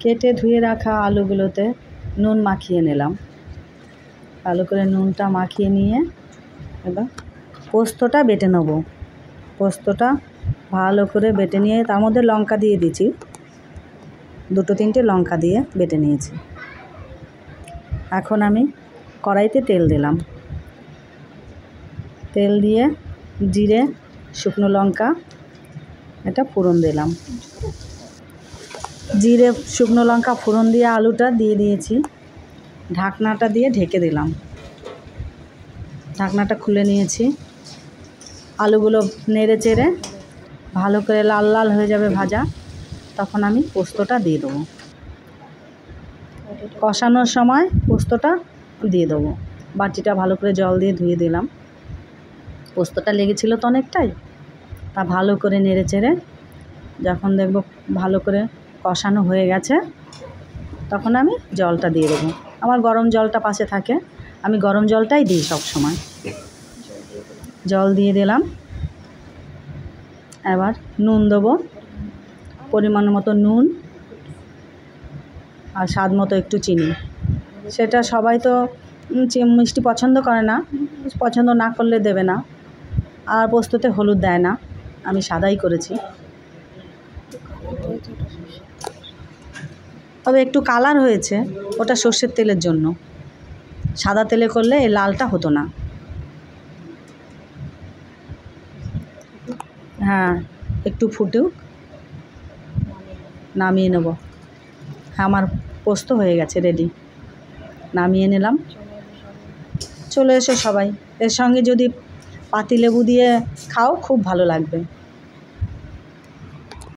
কেটে ধুয়ে রাখা আলুগুলোতে নুন মাখিয়ে নিলাম। ভালো করে নুনটা মাখিয়ে নিয়ে এবার পোস্তটা বেটে নেব। পোস্তটা ভালো করে বেটে নিয়ে তার মধ্যে লঙ্কা দিয়ে দিয়েছি, 2-3টে লঙ্কা দিয়ে বেটে নিয়েছি। এখন আমি কড়াইতে তেল দিলাম। তেল দিয়ে জিরে, শুকনো লঙ্কা এটা ফোড়ন দিলাম। জিরে শুকনো লঙ্কা ফোড়ন দিয়ে আলুটা দিয়ে দিয়েছি। ঢাকনাটা দিয়ে ঢেকে দিলাম। ঢাকনাটা খুলে নিয়েছি। আলুগুলো নেড়ে চেড়ে ভালো করে লাল লাল হয়ে যাবে ভাজা, তখন আমি পোস্তটা দিয়ে দেবো। কষানোর সময় পোস্তটা দিয়ে দেবো। বাটিটা ভালো করে জল দিয়ে ধুয়ে দিলাম। পোস্তটা লেগেছিলো তো অনেকটাই, তা ভালো করে নেড়ে চেড়ে যখন দেখব ভালো করে কষানো হয়ে গেছে, তখন আমি জলটা দিয়ে দেবো। আমার গরম জলটা পাশে থাকে, আমি গরম জলটাই দিই সব সময়। জল দিয়ে দিলাম। এবার নুন দেবো, পরিমাণ মতো নুন আর স্বাদ মতো একটু চিনি। সেটা সবাই তো মিষ্টি পছন্দ করে না, পছন্দ না করলে দেবে না। আর পোস্ততে হলুদ দেয় না, আমি সাদাই করেছি। তবে একটু কালার হয়েছে, ওটা সর্ষের তেলের জন্য। সাদা তেলে করলে এই লালটা হতো না। হ্যাঁ, একটু ফুটুক, নামিয়ে নেব। আমার পোস্ত হয়ে গেছে, রেডি। নামিয়ে নিলাম। চলে এসো সবাই, এর সঙ্গে যদি পাতিলেবু দিয়ে খাও খুব ভালো লাগবে।